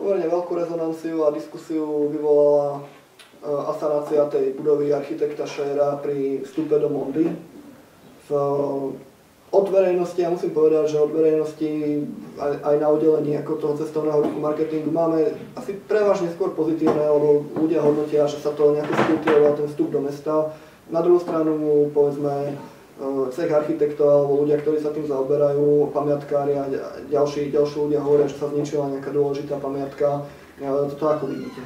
pomerne veľkú rezonanciu a diskusiu vyvolala asanácia tej budovy architekta Schera pri vstupe do Mondy. Od verejnosti, ja musím povedať, že od verejnosti aj na oddelení ako toho cestovného ruchu marketingu máme asi prevažne skôr pozitívne, lebo ľudia hodnotia, že sa to nejako skultivoval ten vstup do mesta. Na druhú stranu, povedzme, cech architektov alebo ľudia, ktorí sa tým zaoberajú, pamiatkári a ďalší ľudia hovoria, že sa zničila nejaká dôležitá pamiatka. To ako vidíte?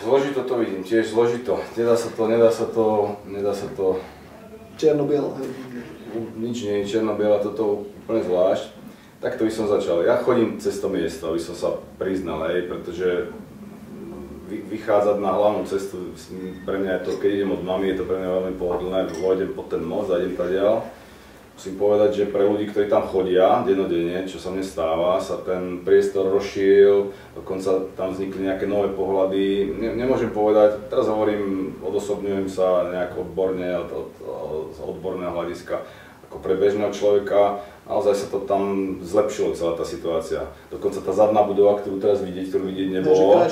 Zložito to vidím, tiež zložito. Nedá sa to... Čierno-bielo, hej. Nič nie je čierno-biela, toto úplne zvlášť. Takto by som začal. Ja chodím cez to miesto, aby som sa priznal, pretože vychádzať na hlavnú cestu, pre mňa je to, keď idem od mami, je to pre mňa veľmi pohodlné, vojdem pod ten most a idem tadiaľ. Musím povedať, že pre ľudí, ktorí tam chodia dennodenne, čo sa mne stáva, sa ten priestor rozšíril, dokonca tam vznikli nejaké nové pohľady. Nemôžem povedať, teraz hovorím, odosobňujem sa nejak odborne, z odborného hľadiska, ako pre bežného človeka, naozaj sa to tam zlepšilo, celá tá situácia. Dokonca tá zadná budova, ktorú teraz ktorú vidieť nebolo,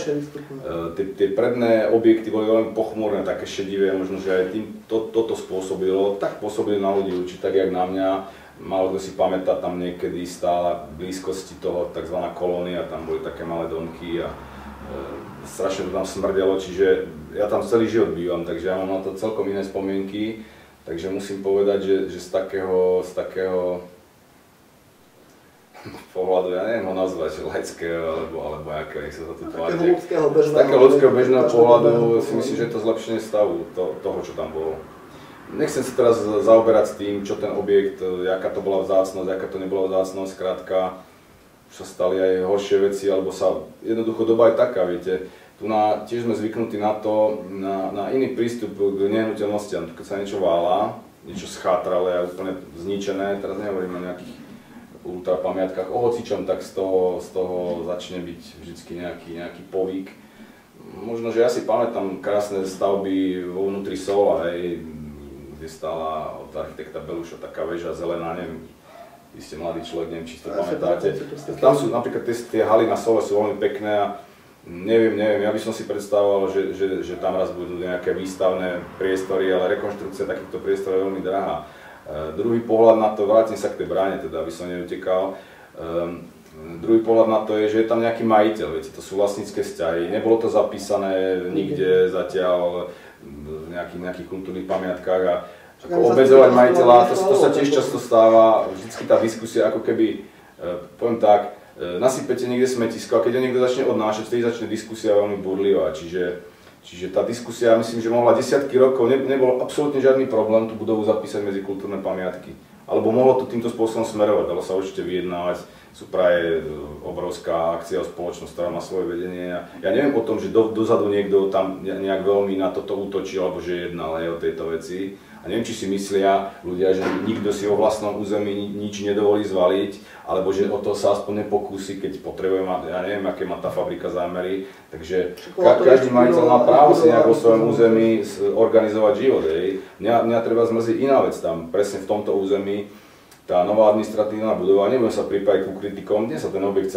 tie predné objekty boli veľmi pochmúrne, také šedivé, možno, že aj tým toto spôsobilo, tak pôsobili na ľudí určite, tak jak na mňa. Málo kto si pamätá, tam niekedy stála v blízkosti toho tzv. Kolónia, tam boli také malé domky a strašne to tam smrdelo, čiže ja tam celý život bývam, takže ja mám na to celkom iné spomienky. Takže musím povedať, že z takého pohľadu, ja neviem ho nazvať, laického alebo akého, nech sa to tu tvári. Z takého ľudského bežného pohľadu si myslím, že je to zlepšenie stavu toho, čo tam bolo. Nechcem sa teraz zaoberať s tým, čo ten objekt, aká to bola vzácnosť, aká to nebola vzácnosť, skrátka, už sa stali aj horšie veci, alebo sa jednoducho doba je taká, viete. Tu tiež sme zvyknutí na to, na iný prístup k nehnuteľnostiam. Keď sa niečo vála, niečo schátrale a úplne zničené, teraz nehovorím o nejakých ultrapamiatkách, o hocičom, tak z toho začne byť vždy nejaký povík. Možno, že ja si pamätám krásne stavby vo vnútri Sola, kde stála od architekta Beluša taká väža zelená, neviem, vy ste mladý človek, neviem, či si to pamätáte. Tam sú napríklad tie haly na Sole sú veľmi pekné a neviem, ja by som si predstavoval, že tam raz budú nejaké výstavné priestory, ale rekonštrukcia takýchto priestorov je veľmi drahá. Druhý pohľad na to, vrátim sa k tej bráne, teda aby som neutekal. Druhý pohľad na to je, že je tam nejaký majiteľ, viete, to sú vlastnícke vzťahy. Nebolo to zapísané nikde zatiaľ v nejakých kultúrnych pamiatkách a ako obmedzovať majiteľa, to sa tiež často stáva, vždycky tá diskusia ako keby, poviem tak, nasypete niekde smetisko a keď ho niekto začne odnášať, vtedy začne diskusia veľmi burlivá. Čiže tá diskusia, myslím, že mohla desiatky rokov, nebol absolútne žiadny problém tú budovu zapísať medzi kultúrne pamiatky. Alebo mohlo to týmto spôsobom smerovať, dalo sa určite vyjednávať, sú práve obrovská akcia o spoločnosť, ktorá má svoje vedenie. Ja neviem o tom, že dozadu niekto tam nejak veľmi na toto útočil, alebo že jednal aj o tejto veci. A neviem, či si myslia ľudia, že nikto si vo vlastnom území nič nedovolí zvaliť, alebo že o to sa aspoň nepokúsi, keď potrebuje mať, ja neviem, aké má tá fabrika zámery. Takže každý majiteľ má právo si nejak vo svojom území organizovať život. Mňa treba zmrziť iná vec tam, presne v tomto území. Tá nová administratívna budova, nebudem sa pripájať ku kritikom, dnes sa ten objekt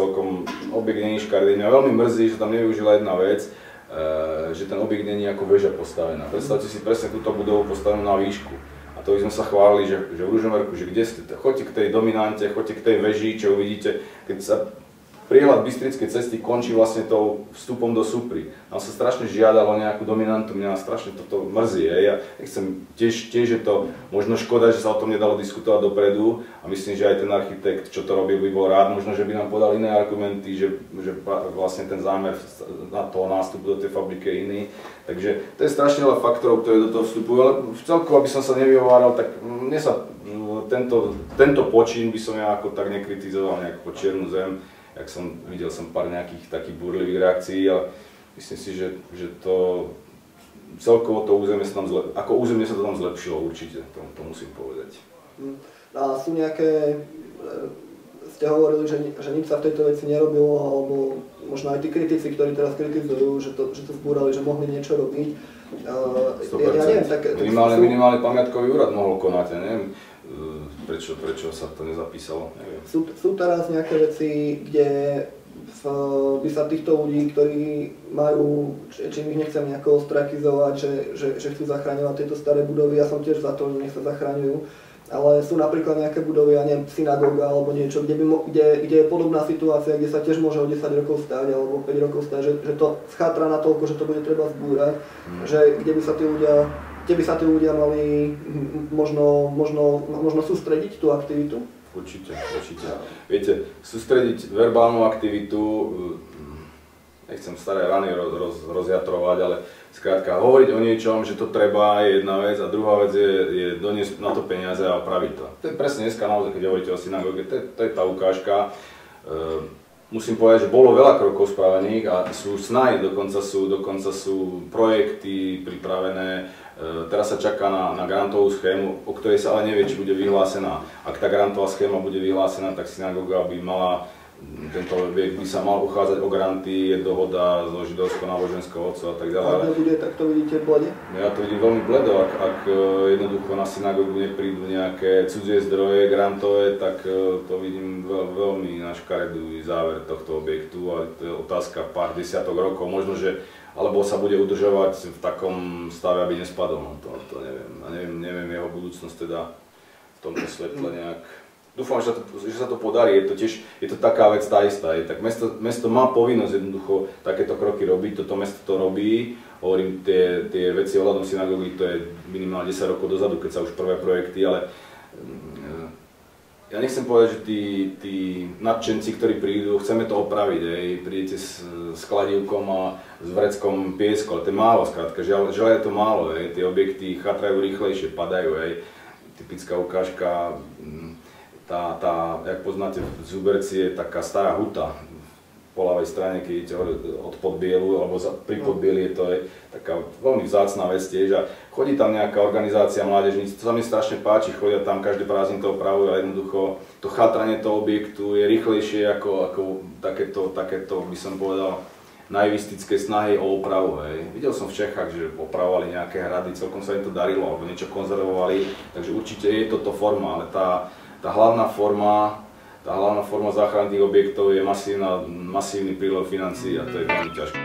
nie je škaredý. Mňa veľmi mrzí, že tam nevyužila jedna vec, že ten objekt nie je ako väža postavená. Predstavte si presne túto budovu postavenú na výšku. A to by sme sa chválili, že v Ružomberku, že kde ste, choďte k tej dominante, choďte k tej veži, čo uvidíte, keď sa priehľad Bystrickej cesty končí vlastne tou vstupom do Supry. Tam sa strašne žiadalo nejakú dominantu, mňa strašne toto mrzí. Ja nechcem, tiež je to možno škoda, že sa o tom nedalo diskutovať dopredu a myslím, že aj ten architekt, čo to robil, by bol rád, možno, že by nám podal iné argumenty, že vlastne ten zámer na toho nástupu do tej fabriky je iný. Takže to je strašne veľa faktorov, ktoré do toho vstupujú, ale v celku, aby som sa nevyhováral, tak mne sa tento počin by som ja ako tak nekritizoval nejako čiernu zem. Videl som pár nejakých takých burlivých reakcií, ale myslím si, že to celkovo to územie sa tam ako územie sa to tam zlepšilo určite, to musím povedať. A sú nejaké, ste hovorili, že nič sa v tejto veci nerobilo, alebo možno aj tí kritici, ktorí teraz kritizujú, že to zbúrali, že mohli niečo robiť. 100%. Ja neviem, minimálne pamiatkový úrad mohol konať, ja neviem. prečo sa to nezapísalo, neviem. Sú teraz nejaké veci, kde by sa týchto ľudí, ktorí majú, čím ich nechcem nejako ostrakizovať, že chcú zachraňovať tieto staré budovy, ja som tiež za to, že nech sa zachraňujú, ale sú napríklad nejaké budovy, ja neviem, synagóga alebo niečo, kde je podobná situácia, kde sa tiež môže o 10 rokov stať alebo 5 rokov stať, že to schátra natoľko, že to bude treba zbúrať, že kde by sa tí ľudia mali možno sústrediť tú aktivitu. Určite. Viete, sústrediť verbálnu aktivitu, nechcem staré rany rozjatrovať, ale skrátka hovoriť o niečom, že to treba, je jedna vec a druhá vec je doniesť na to peniaze a opraviť to. To je presne dneska naozaj, keď hovoríte o synagóge, to je tá ukážka. Musím povedať, že bolo veľa krokov spravených a sú snahy, dokonca sú projekty pripravené. Teraz sa čaká na grantovú schému, o ktorej sa ale nevie, či bude vyhlásená. Ak tá grantová schéma bude vyhlásená, tak synagóga by mala, tento objekt by sa mal uchádzať o granty, je dohoda so židovskou náboženskou otcov a tak ďalej. A nebude, tak to vidíte blede? Ja to vidím veľmi bledo, ak jednoducho na synagógu neprídu nejaké cudzie zdroje grantové, tak to vidím veľmi na škaredý záver tohto objektu a to je otázka pár desiatok rokov, možno, že alebo sa bude udržovať v takom stave, aby nespadol. No to neviem. A neviem jeho budúcnosť teda v tomto svetle nejak. Dúfam, že sa to podarí. Je to taká vec tá istá. Tak mesto má povinnosť jednoducho takéto kroky robiť. Toto mesto to robí. Hovorím, tie veci ohľadom synagógy, to je minimálne 10 rokov dozadu, keď sa už prvé projekty, ale ja nechcem povedať, že tí nadšenci, ktorí prídu, chceme to opraviť, prídete s kladívkom a s vreckom piesku, ale to je málo, skrátka, žiaľ je to málo, tie objekty chatrajú rýchlejšie, padajú, typická ukážka, jak poznáte, v Zuberci je taká stará huta, po ľavej strane, keď idete od Podbielu, alebo pri Podbieli je to taká veľmi vzácna vec tiež a chodí tam nejaká organizácia mládežníc, to sa mi strašne páči, chodia tam každé prázdniny to opravujú a jednoducho to chátranie toho objektu je rýchlejšie ako takéto, by som povedal, naivistické snahy o opravu. Videl som v Čechách, že opravovali nejaké hrady, celkom sa im to darilo, alebo niečo konzervovali, takže určite je toto forma, ale tá hlavná forma záchrany tých objektov je masívny prílev financií a to je veľmi ťažké.